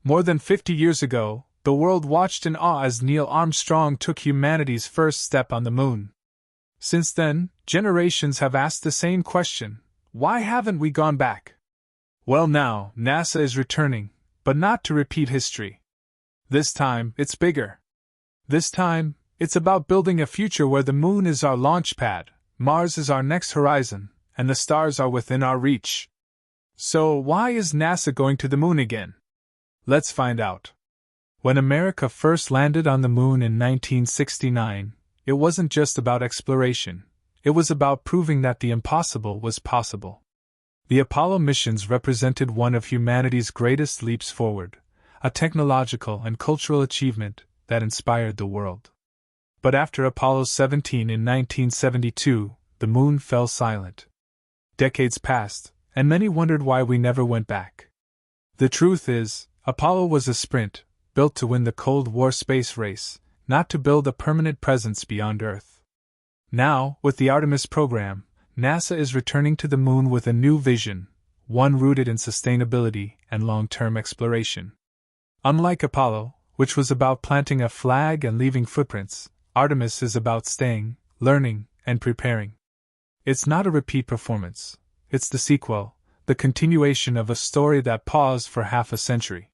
More than 50 years ago, the world watched in awe as Neil Armstrong took humanity's first step on the moon. Since then, generations have asked the same question: why haven't we gone back? Well, now, NASA is returning, but not to repeat history. This time, it's bigger. This time, it's about building a future where the moon is our launch pad, Mars is our next horizon, and the stars are within our reach. So, why is NASA going to the moon again? Let's find out. When America first landed on the moon in 1969, it wasn't just about exploration, it was about proving that the impossible was possible. The Apollo missions represented one of humanity's greatest leaps forward, a technological and cultural achievement that inspired the world. But after Apollo 17 in 1972, the moon fell silent. Decades passed, and many wondered why we never went back. The truth is, Apollo was a sprint, built to win the Cold War space race, not to build a permanent presence beyond Earth. Now, with the Artemis Program, NASA is returning to the moon with a new vision, one rooted in sustainability and long-term exploration. Unlike Apollo, which was about planting a flag and leaving footprints, Artemis is about staying, learning, and preparing. It's not a repeat performance, it's the sequel, the continuation of a story that paused for half a century.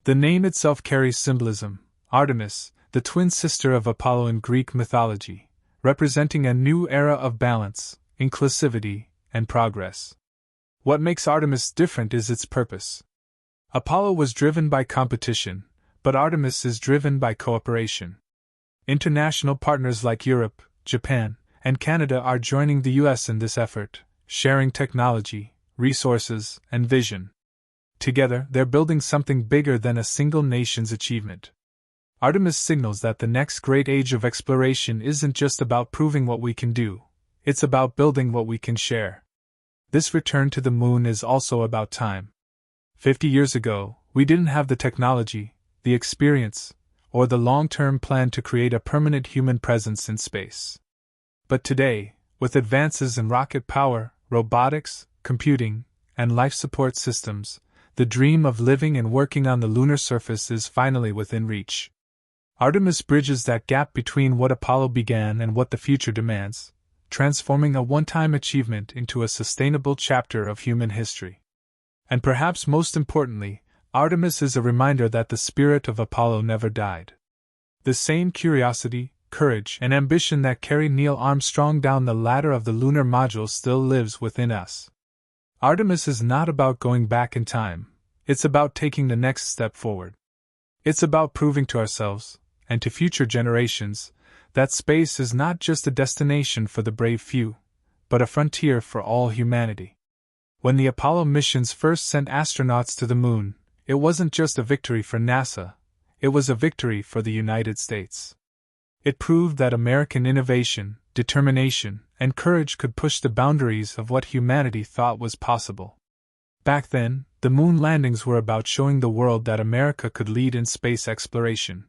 The name itself carries symbolism: Artemis, the twin sister of Apollo in Greek mythology, representing a new era of balance, inclusivity, and progress. What makes Artemis different is its purpose. Apollo was driven by competition, but Artemis is driven by cooperation. International partners like Europe, Japan, and Canada are joining the US in this effort, sharing technology, resources, and vision. Together, they're building something bigger than a single nation's achievement. Artemis signals that the next great age of exploration isn't just about proving what we can do, it's about building what we can share. This return to the moon is also about time. 50 years ago, we didn't have the technology, the experience, or the long-term plan to create a permanent human presence in space. But today, with advances in rocket power, robotics, computing, and life support systems, the dream of living and working on the lunar surface is finally within reach. Artemis bridges that gap between what Apollo began and what the future demands, transforming a one-time achievement into a sustainable chapter of human history. And perhaps most importantly, Artemis is a reminder that the spirit of Apollo never died. The same curiosity, courage, and ambition that carried Neil Armstrong down the ladder of the lunar module still lives within us. Artemis is not about going back in time, it's about taking the next step forward. It's about proving to ourselves, and to future generations, that space is not just a destination for the brave few, but a frontier for all humanity. When the Apollo missions first sent astronauts to the moon, it wasn't just a victory for NASA, it was a victory for the United States. It proved that American innovation, determination, and courage could push the boundaries of what humanity thought was possible. Back then, the moon landings were about showing the world that America could lead in space exploration.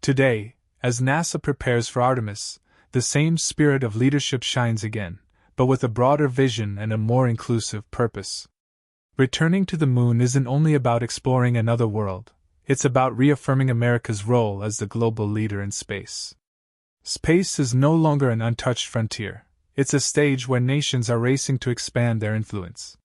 Today, as NASA prepares for Artemis, the same spirit of leadership shines again, but with a broader vision and a more inclusive purpose. Returning to the moon isn't only about exploring another world, it's about reaffirming America's role as the global leader in space. Space is no longer an untouched frontier, it's a stage where nations are racing to expand their influence.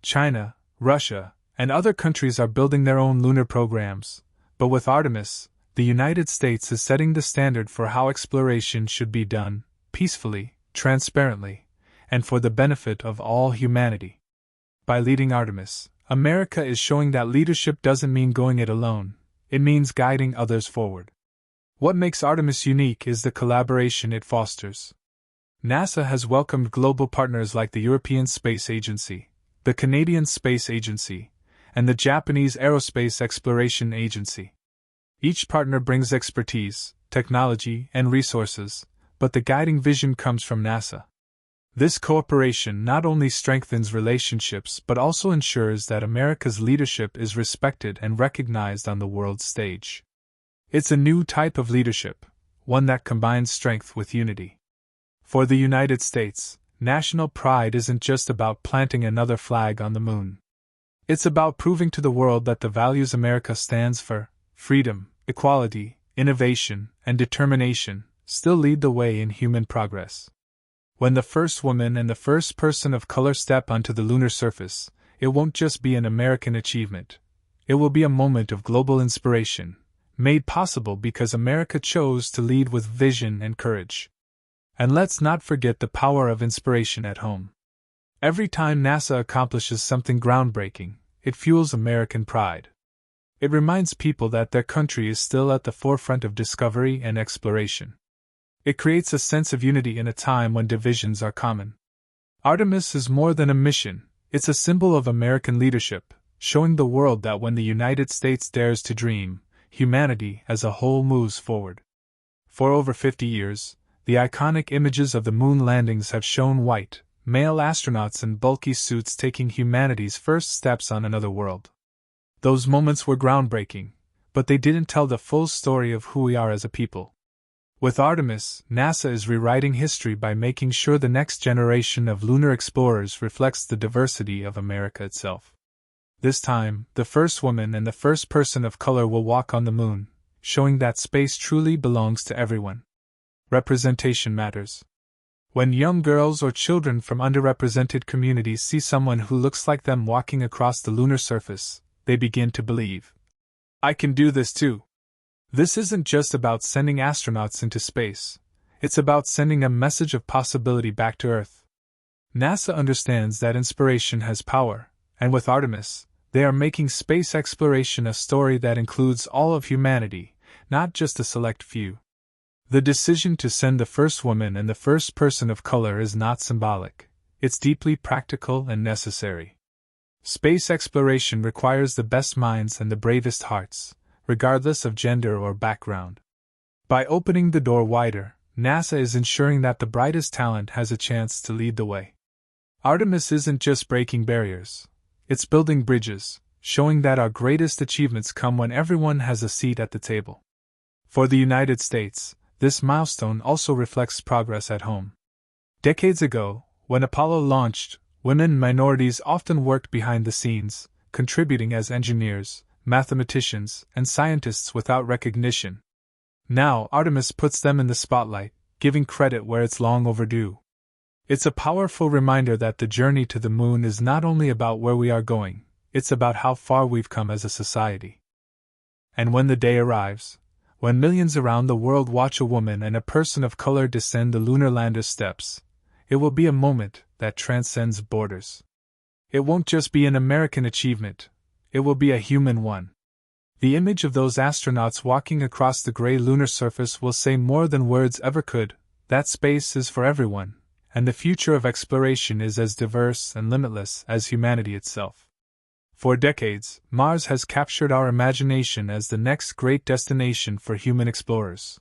China, Russia, and other countries are building their own lunar programs, but with Artemis, the United States is setting the standard for how exploration should be done, peacefully, transparently, and for the benefit of all humanity. By leading Artemis, America is showing that leadership doesn't mean going it alone, it means guiding others forward. What makes Artemis unique is the collaboration it fosters. NASA has welcomed global partners like the European Space Agency, the Canadian Space Agency, and the Japanese Aerospace Exploration Agency. Each partner brings expertise, technology, and resources, but the guiding vision comes from NASA. This cooperation not only strengthens relationships but also ensures that America's leadership is respected and recognized on the world stage. It's a new type of leadership, one that combines strength with unity. For the United States, national pride isn't just about planting another flag on the moon. It's about proving to the world that the values America stands for, freedom, equality, innovation, and determination, still lead the way in human progress. When the first woman and the first person of color step onto the lunar surface, it won't just be an American achievement. It will be a moment of global inspiration, made possible because America chose to lead with vision and courage. And let's not forget the power of inspiration at home. Every time NASA accomplishes something groundbreaking, it fuels American pride. It reminds people that their country is still at the forefront of discovery and exploration. It creates a sense of unity in a time when divisions are common. Artemis is more than a mission, it's a symbol of American leadership, showing the world that when the United States dares to dream, humanity as a whole moves forward. For over 50 years, the iconic images of the moon landings have shown white, male astronauts in bulky suits taking humanity's first steps on another world. Those moments were groundbreaking, but they didn't tell the full story of who we are as a people. With Artemis, NASA is rewriting history by making sure the next generation of lunar explorers reflects the diversity of America itself. This time, the first woman and the first person of color will walk on the moon, showing that space truly belongs to everyone. Representation matters. When young girls or children from underrepresented communities see someone who looks like them walking across the lunar surface, they begin to believe, "I can do this too." This isn't just about sending astronauts into space, it's about sending a message of possibility back to Earth. NASA understands that inspiration has power, and with Artemis, they are making space exploration a story that includes all of humanity, not just a select few. The decision to send the first woman and the first person of color is not symbolic, it's deeply practical and necessary. Space exploration requires the best minds and the bravest hearts, regardless of gender or background. By opening the door wider, NASA is ensuring that the brightest talent has a chance to lead the way. Artemis isn't just breaking barriers, it's building bridges, showing that our greatest achievements come when everyone has a seat at the table. For the United States, this milestone also reflects progress at home. Decades ago, when Apollo launched, women and minorities often worked behind the scenes, contributing as engineers, mathematicians, and scientists without recognition. Now, Artemis puts them in the spotlight, giving credit where it's long overdue. It's a powerful reminder that the journey to the moon is not only about where we are going, it's about how far we've come as a society. And when the day arrives, when millions around the world watch a woman and a person of color descend the lunar lander's steps, it will be a moment that transcends borders. It won't just be an American achievement, it will be a human one. The image of those astronauts walking across the gray lunar surface will say more than words ever could, that space is for everyone, and the future of exploration is as diverse and limitless as humanity itself. For decades, Mars has captured our imagination as the next great destination for human explorers.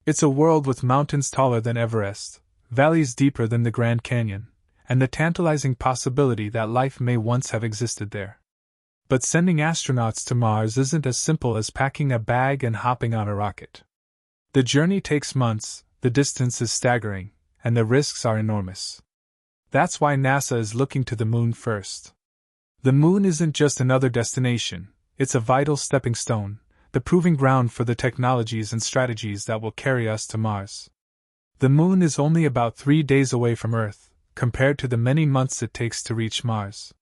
It's a world with mountains taller than Everest, valleys deeper than the Grand Canyon, and the tantalizing possibility that life may once have existed there. But sending astronauts to Mars isn't as simple as packing a bag and hopping on a rocket. The journey takes months, the distance is staggering, and the risks are enormous. That's why NASA is looking to the moon first. The moon isn't just another destination, it's a vital stepping stone, the proving ground for the technologies and strategies that will carry us to Mars. The moon is only about 3 days away from Earth, compared to the many months it takes to reach Mars.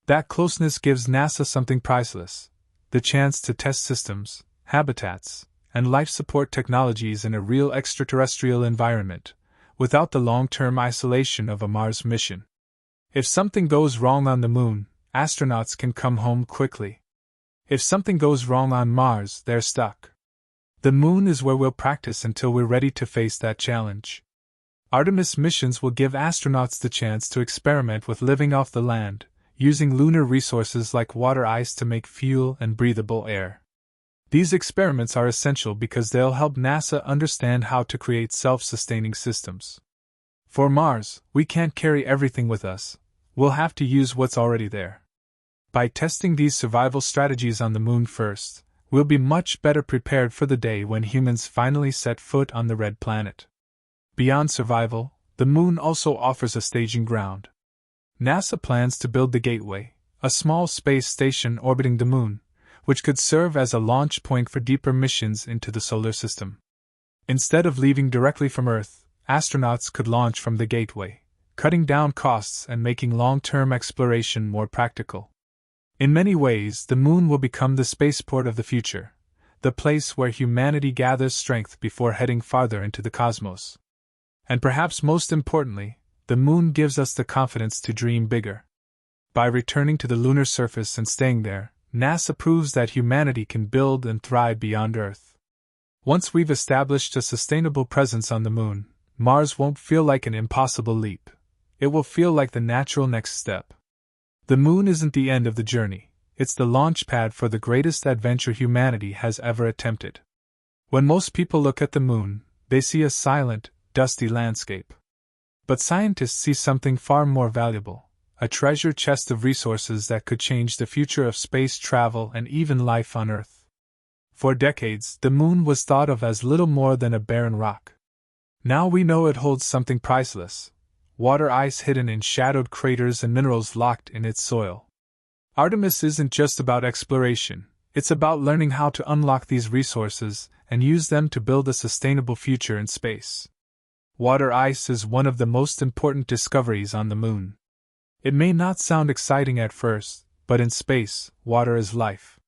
That closeness gives NASA something priceless, the chance to test systems, habitats, and life support technologies in a real extraterrestrial environment, without the long-term isolation of a Mars mission. If something goes wrong on the moon, astronauts can come home quickly. If something goes wrong on Mars, they're stuck. The moon is where we'll practice until we're ready to face that challenge. Artemis missions will give astronauts the chance to experiment with living off the land, using lunar resources like water ice to make fuel and breathable air. These experiments are essential because they'll help NASA understand how to create self-sustaining systems. For Mars, we can't carry everything with us, we'll have to use what's already there. By testing these survival strategies on the moon first, we'll be much better prepared for the day when humans finally set foot on the red planet. Beyond survival, the moon also offers a staging ground. NASA plans to build the Gateway, a small space station orbiting the Moon, which could serve as a launch point for deeper missions into the solar system. Instead of leaving directly from Earth, astronauts could launch from the Gateway, cutting down costs and making long-term exploration more practical. In many ways, the Moon will become the spaceport of the future, the place where humanity gathers strength before heading farther into the cosmos. And perhaps most importantly, the Moon gives us the confidence to dream bigger. By returning to the lunar surface and staying there, NASA proves that humanity can build and thrive beyond Earth. Once we've established a sustainable presence on the Moon, Mars won't feel like an impossible leap. It will feel like the natural next step. The Moon isn't the end of the journey, it's the launch pad for the greatest adventure humanity has ever attempted. When most people look at the Moon, they see a silent, dusty landscape. But scientists see something far more valuable, a treasure chest of resources that could change the future of space travel and even life on Earth. For decades, the Moon was thought of as little more than a barren rock. Now we know it holds something priceless: water ice hidden in shadowed craters and minerals locked in its soil. Artemis isn't just about exploration, it's about learning how to unlock these resources and use them to build a sustainable future in space. Water ice is one of the most important discoveries on the Moon. It may not sound exciting at first, but in space, water is life.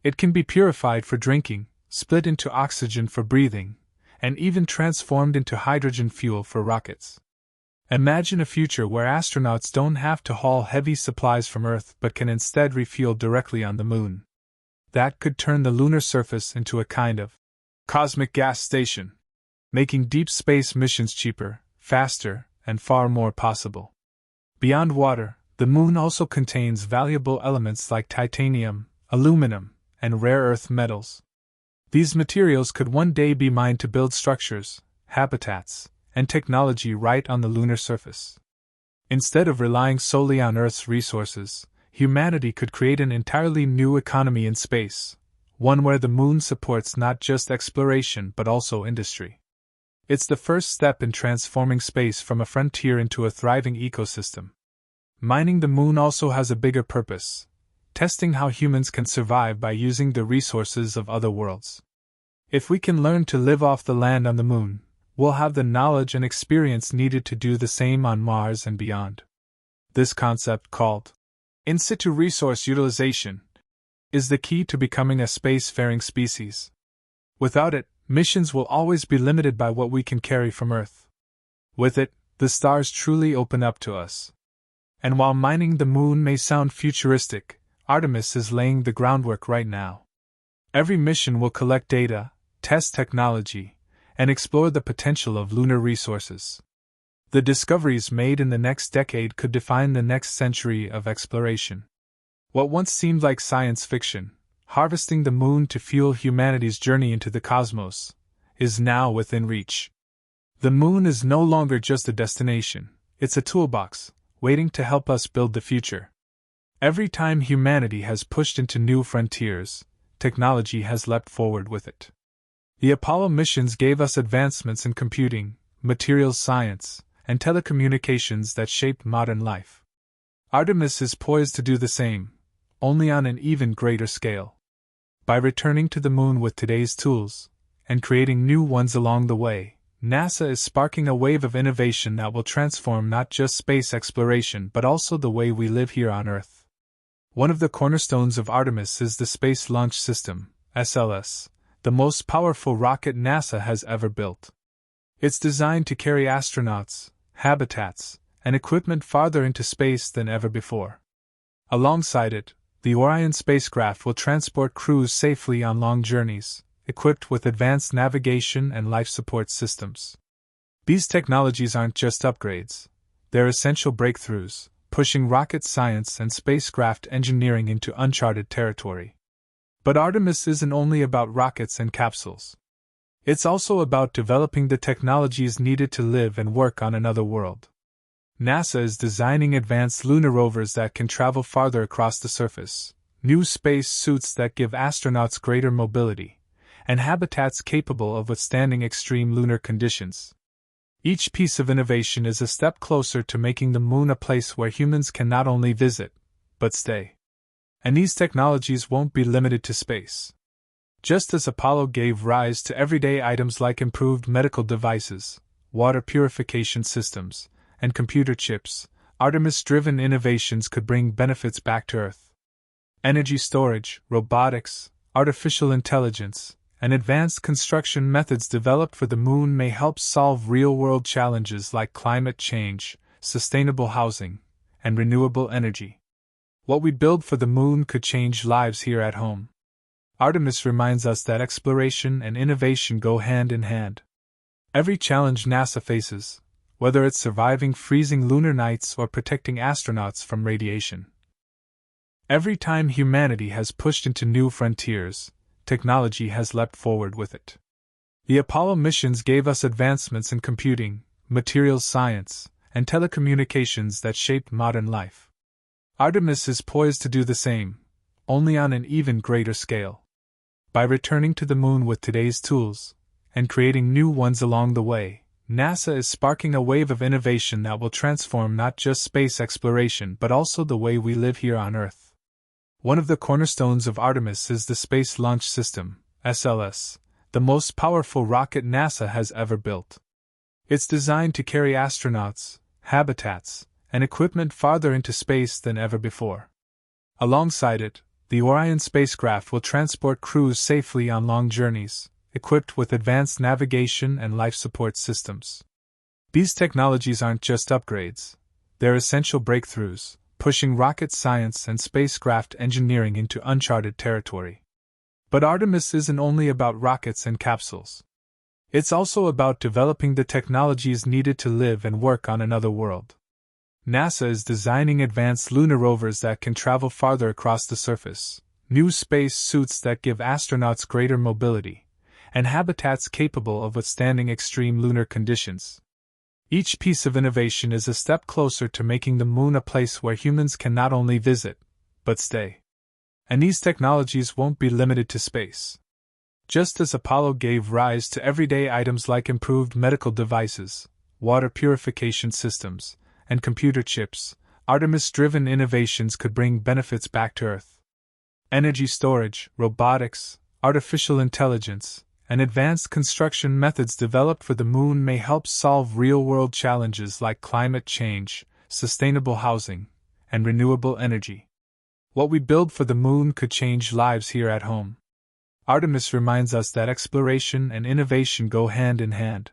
It can be purified for drinking, split into oxygen for breathing, and even transformed into hydrogen fuel for rockets. Imagine a future where astronauts don't have to haul heavy supplies from Earth but can instead refuel directly on the Moon. That could turn the lunar surface into a kind of cosmic gas station, making deep space missions cheaper, faster, and far more possible. Beyond water, the Moon also contains valuable elements like titanium, aluminum, and rare earth metals. These materials could one day be mined to build structures, habitats, and technology right on the lunar surface. Instead of relying solely on Earth's resources, humanity could create an entirely new economy in space, one where the Moon supports not just exploration but also industry. It's the first step in transforming space from a frontier into a thriving ecosystem. Mining the Moon also has a bigger purpose: testing how humans can survive by using the resources of other worlds. If we can learn to live off the land on the Moon, we'll have the knowledge and experience needed to do the same on Mars and beyond. This concept, called in situ resource utilization, is the key to becoming a spacefaring species. Without it, missions will always be limited by what we can carry from Earth. With it, the stars truly open up to us. And while mining the Moon may sound futuristic, Artemis is laying the groundwork right now. Every mission will collect data, test technology, and explore the potential of lunar resources. The discoveries made in the next decade could define the next century of exploration. What once seemed like science fiction, harvesting the Moon to fuel humanity's journey into the cosmos, is now within reach. The Moon is no longer just a destination, it's a toolbox, waiting to help us build the future. Every time humanity has pushed into new frontiers, technology has leapt forward with it. The Apollo missions gave us advancements in computing, materials science, and telecommunications that shaped modern life. Artemis is poised to do the same, only on an even greater scale. By returning to the Moon with today's tools, and creating new ones along the way, NASA is sparking a wave of innovation that will transform not just space exploration but also the way we live here on Earth. One of the cornerstones of Artemis is the Space Launch System, SLS, the most powerful rocket NASA has ever built. It's designed to carry astronauts, habitats, and equipment farther into space than ever before. Alongside it, the Orion spacecraft will transport crews safely on long journeys, equipped with advanced navigation and life support systems. These technologies aren't just upgrades, they're essential breakthroughs, pushing rocket science and spacecraft engineering into uncharted territory. But Artemis isn't only about rockets and capsules. It's also about developing the technologies needed to live and work on another world. NASA is designing advanced lunar rovers that can travel farther across the surface, new space suits that give astronauts greater mobility, and habitats capable of withstanding extreme lunar conditions. Each piece of innovation is a step closer to making the Moon a place where humans can not only visit, but stay. And these technologies won't be limited to space. Just as Apollo gave rise to everyday items like improved medical devices, water purification systems, and computer chips, Artemis-driven innovations could bring benefits back to Earth. Energy storage, robotics, artificial intelligence, and advanced construction methods developed for the Moon may help solve real-world challenges like climate change, sustainable housing, and renewable energy. What we build for the Moon could change lives here at home. Artemis reminds us that exploration and innovation go hand in hand. Every challenge NASA faces, whether it's surviving freezing lunar nights or protecting astronauts from radiation. Every time humanity has pushed into new frontiers, technology has leapt forward with it. The Apollo missions gave us advancements in computing, materials science, and telecommunications that shaped modern life. Artemis is poised to do the same, only on an even greater scale. By returning to the Moon with today's tools, and creating new ones along the way, NASA is sparking a wave of innovation that will transform not just space exploration but also the way we live here on Earth. One of the cornerstones of Artemis is the Space Launch System, SLS, the most powerful rocket NASA has ever built. It's designed to carry astronauts, habitats, and equipment farther into space than ever before. Alongside it, the Orion spacecraft will transport crews safely on long journeys, equipped with advanced navigation and life support systems. These technologies aren't just upgrades, they're essential breakthroughs, pushing rocket science and spacecraft engineering into uncharted territory. But Artemis isn't only about rockets and capsules. It's also about developing the technologies needed to live and work on another world. NASA is designing advanced lunar rovers that can travel farther across the surface, new space suits that give astronauts greater mobility, and habitats capable of withstanding extreme lunar conditions. Each piece of innovation is a step closer to making the Moon a place where humans can not only visit, but stay. And these technologies won't be limited to space. Just as Apollo gave rise to everyday items like improved medical devices, water purification systems, and computer chips, Artemis-driven innovations could bring benefits back to Earth. Energy storage, robotics, artificial intelligence, and advanced construction methods developed for the Moon may help solve real-world challenges like climate change, sustainable housing, and renewable energy. What we build for the Moon could change lives here at home. Artemis reminds us that exploration and innovation go hand in hand.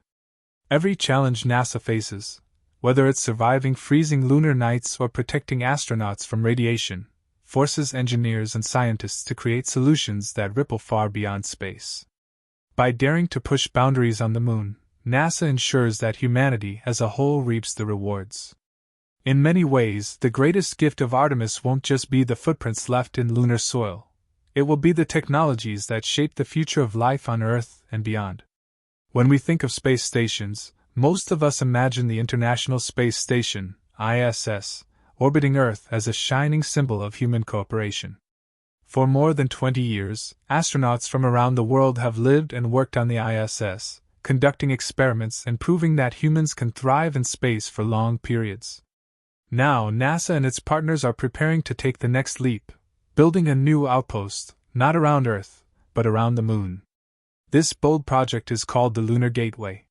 Every challenge NASA faces, whether it's surviving freezing lunar nights or protecting astronauts from radiation, forces engineers and scientists to create solutions that ripple far beyond space. By daring to push boundaries on the Moon, NASA ensures that humanity as a whole reaps the rewards. In many ways, the greatest gift of Artemis won't just be the footprints left in lunar soil. It will be the technologies that shape the future of life on Earth and beyond. When we think of space stations, most of us imagine the International Space Station, ISS, orbiting Earth as a shining symbol of human cooperation. For more than 20 years, astronauts from around the world have lived and worked on the ISS, conducting experiments and proving that humans can thrive in space for long periods. Now, NASA and its partners are preparing to take the next leap, building a new outpost, not around Earth, but around the Moon. This bold project is called the Lunar Gateway.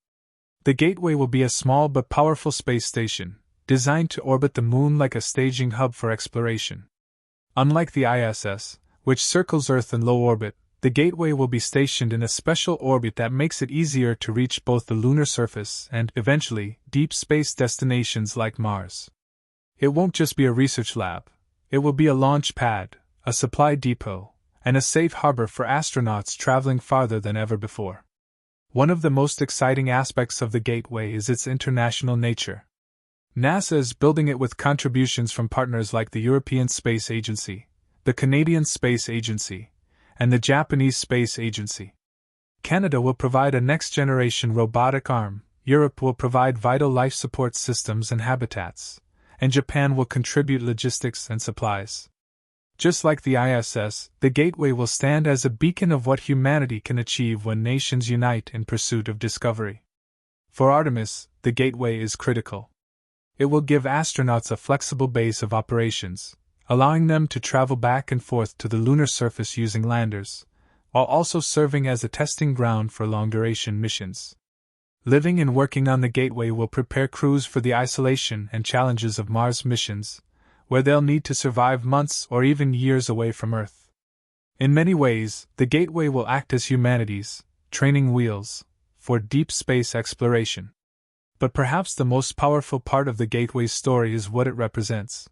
The Gateway will be a small but powerful space station, designed to orbit the Moon like a staging hub for exploration. Unlike the ISS, which circles Earth in low orbit, the Gateway will be stationed in a special orbit that makes it easier to reach both the lunar surface and, eventually, deep space destinations like Mars. It won't just be a research lab. It will be a launch pad, a supply depot, and a safe harbor for astronauts traveling farther than ever before. One of the most exciting aspects of the Gateway is its international nature. NASA is building it with contributions from partners like the European Space Agency, the Canadian Space Agency, and the Japanese Space Agency. Canada will provide a next-generation robotic arm, Europe will provide vital life support systems and habitats, and Japan will contribute logistics and supplies. Just like the ISS, the Gateway will stand as a beacon of what humanity can achieve when nations unite in pursuit of discovery. For Artemis, the Gateway is critical. It will give astronauts a flexible base of operations, allowing them to travel back and forth to the lunar surface using landers, while also serving as a testing ground for long-duration missions. Living and working on the Gateway will prepare crews for the isolation and challenges of Mars missions, where they'll need to survive months or even years away from Earth. In many ways, the Gateway will act as humanity's training wheels for deep space exploration. But perhaps the most powerful part of the Gateway's story is what it represents.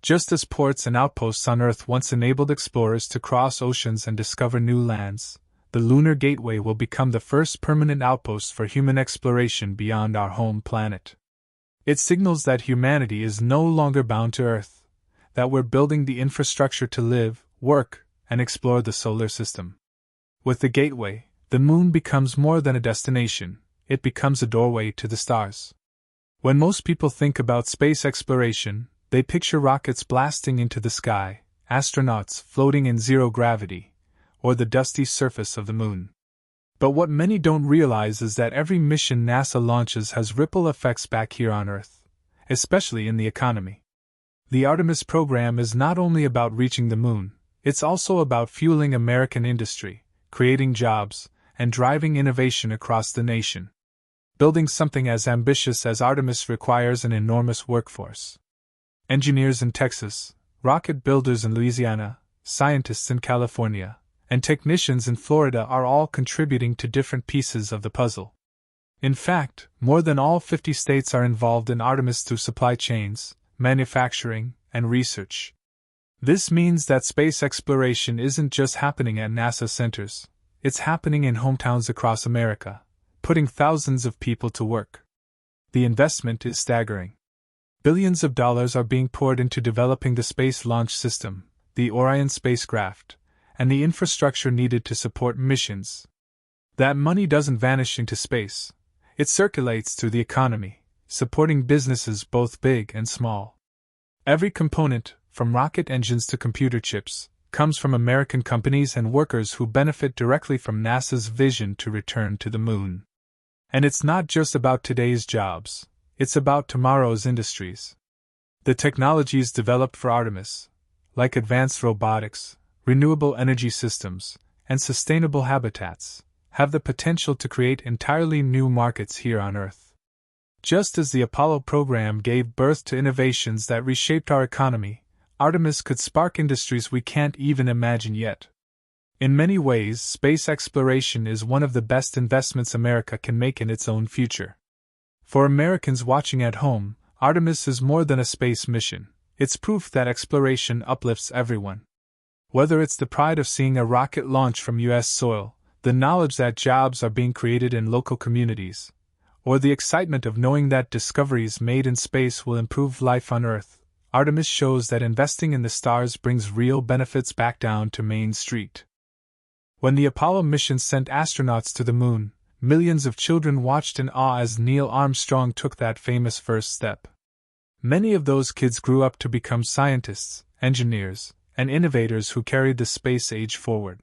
Just as ports and outposts on Earth once enabled explorers to cross oceans and discover new lands, the Lunar Gateway will become the first permanent outpost for human exploration beyond our home planet. It signals that humanity is no longer bound to Earth, that we're building the infrastructure to live, work, and explore the solar system. With the Gateway, the Moon becomes more than a destination, it becomes a doorway to the stars. When most people think about space exploration, they picture rockets blasting into the sky, astronauts floating in zero gravity, or the dusty surface of the Moon. But what many don't realize is that every mission NASA launches has ripple effects back here on Earth, especially in the economy. The Artemis Program is not only about reaching the Moon, it's also about fueling American industry, creating jobs, and driving innovation across the nation. Building something as ambitious as Artemis requires an enormous workforce. Engineers in Texas, rocket builders in Louisiana, scientists in California, and technicians in Florida are all contributing to different pieces of the puzzle. In fact, more than all 50 states are involved in Artemis through supply chains, manufacturing, and research. This means that space exploration isn't just happening at NASA centers, it's happening in hometowns across America, putting thousands of people to work. The investment is staggering. Billions of dollars are being poured into developing the Space Launch System, the Orion spacecraft, and the infrastructure needed to support missions. That money doesn't vanish into space. It circulates through the economy, supporting businesses both big and small. Every component, from rocket engines to computer chips, comes from American companies and workers who benefit directly from NASA's vision to return to the Moon. And it's not just about today's jobs, it's about tomorrow's industries. The technologies developed for Artemis, like advanced robotics, renewable energy systems, and sustainable habitats, have the potential to create entirely new markets here on Earth. Just as the Apollo program gave birth to innovations that reshaped our economy, Artemis could spark industries we can't even imagine yet. In many ways, space exploration is one of the best investments America can make in its own future. For Americans watching at home, Artemis is more than a space mission. It's proof that exploration uplifts everyone. Whether it's the pride of seeing a rocket launch from U.S. soil, the knowledge that jobs are being created in local communities, or the excitement of knowing that discoveries made in space will improve life on Earth, Artemis shows that investing in the stars brings real benefits back down to Main Street. When the Apollo mission sent astronauts to the Moon, millions of children watched in awe as Neil Armstrong took that famous first step. Many of those kids grew up to become scientists, engineers, and innovators who carried the space age forward.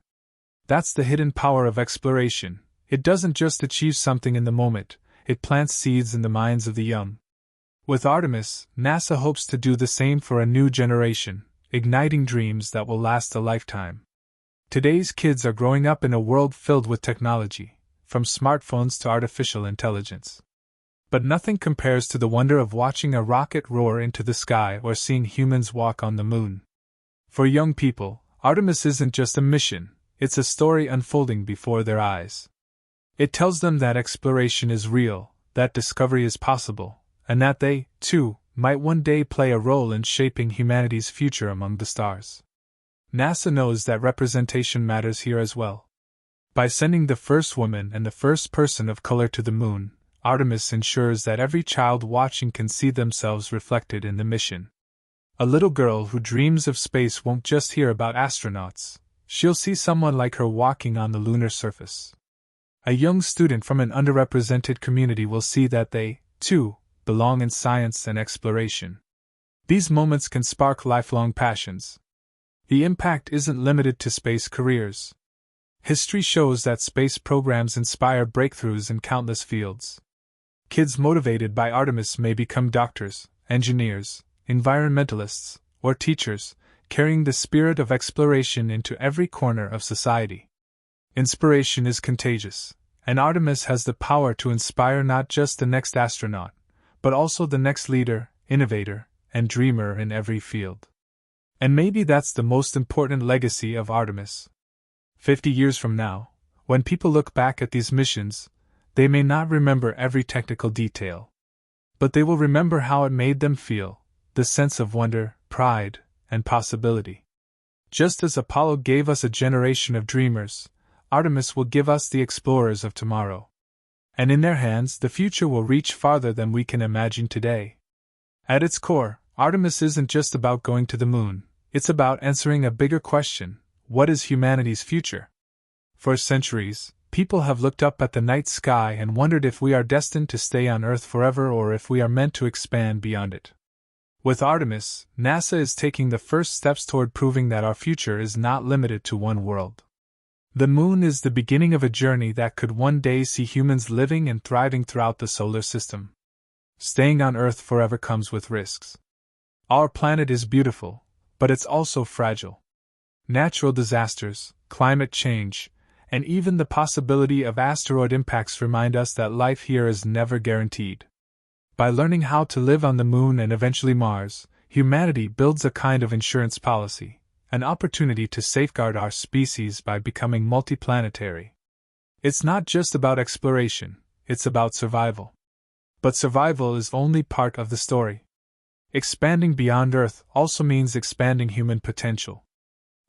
That's the hidden power of exploration. It doesn't just achieve something in the moment, it plants seeds in the minds of the young. With Artemis, NASA hopes to do the same for a new generation, igniting dreams that will last a lifetime. Today's kids are growing up in a world filled with technology, from smartphones to artificial intelligence. But nothing compares to the wonder of watching a rocket roar into the sky or seeing humans walk on the Moon. For young people, Artemis isn't just a mission, it's a story unfolding before their eyes. It tells them that exploration is real, that discovery is possible, and that they, too, might one day play a role in shaping humanity's future among the stars. NASA knows that representation matters here as well. By sending the first woman and the first person of color to the Moon, Artemis ensures that every child watching can see themselves reflected in the mission. A little girl who dreams of space won't just hear about astronauts, she'll see someone like her walking on the lunar surface. A young student from an underrepresented community will see that they, too, belong in science and exploration. These moments can spark lifelong passions. The impact isn't limited to space careers. History shows that space programs inspire breakthroughs in countless fields. Kids motivated by Artemis may become doctors, engineers, environmentalists, or teachers, carrying the spirit of exploration into every corner of society. Inspiration is contagious, and Artemis has the power to inspire not just the next astronaut, but also the next leader, innovator, and dreamer in every field. And maybe that's the most important legacy of Artemis. 50 years from now, when people look back at these missions, they may not remember every technical detail. But they will remember how it made them feel, the sense of wonder, pride, and possibility. Just as Apollo gave us a generation of dreamers, Artemis will give us the explorers of tomorrow. And in their hands, the future will reach farther than we can imagine today. At its core, Artemis isn't just about going to the moon, it's about answering a bigger question: what is humanity's future? For centuries, people have looked up at the night sky and wondered if we are destined to stay on Earth forever or if we are meant to expand beyond it. With Artemis, NASA is taking the first steps toward proving that our future is not limited to one world. The moon is the beginning of a journey that could one day see humans living and thriving throughout the solar system. Staying on Earth forever comes with risks. Our planet is beautiful, but it's also fragile. Natural disasters, climate change, and even the possibility of asteroid impacts remind us that life here is never guaranteed. By learning how to live on the moon and eventually Mars, humanity builds a kind of insurance policy, an opportunity to safeguard our species by becoming multiplanetary. It's not just about exploration, it's about survival. But survival is only part of the story. Expanding beyond Earth also means expanding human potential.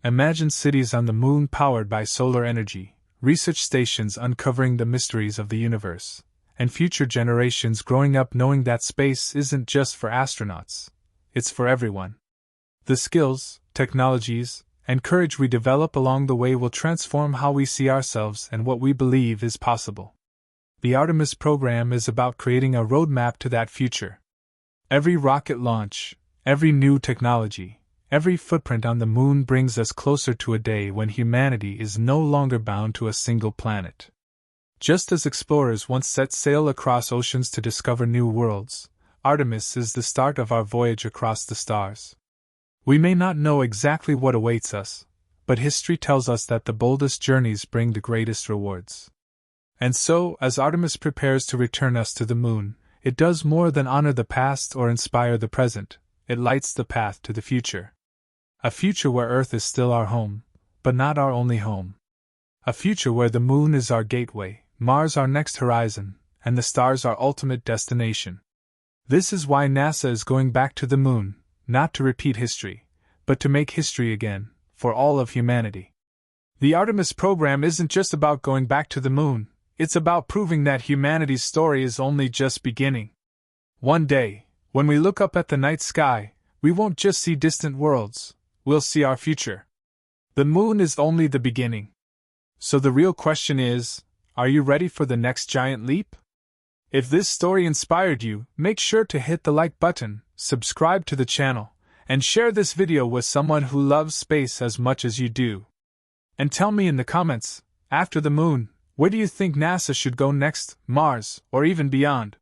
Imagine cities on the moon powered by solar energy, research stations uncovering the mysteries of the universe, and future generations growing up knowing that space isn't just for astronauts, it's for everyone. The skills, technologies, and courage we develop along the way will transform how we see ourselves and what we believe is possible. The Artemis program is about creating a roadmap to that future. Every rocket launch, every new technology, every footprint on the moon brings us closer to a day when humanity is no longer bound to a single planet. Just as explorers once set sail across oceans to discover new worlds, Artemis is the start of our voyage across the stars. We may not know exactly what awaits us, but history tells us that the boldest journeys bring the greatest rewards. And so, as Artemis prepares to return us to the moon, it does more than honor the past or inspire the present, it lights the path to the future. A future where Earth is still our home, but not our only home. A future where the moon is our gateway, Mars our next horizon, and the stars our ultimate destination. This is why NASA is going back to the moon, not to repeat history, but to make history again, for all of humanity. The Artemis program isn't just about going back to the moon, it's about proving that humanity's story is only just beginning. One day, when we look up at the night sky, we won't just see distant worlds, we'll see our future. The moon is only the beginning. So the real question is, are you ready for the next giant leap? If this story inspired you, make sure to hit the like button, subscribe to the channel, and share this video with someone who loves space as much as you do. And tell me in the comments, after the moon, where do you think NASA should go next, Mars, or even beyond?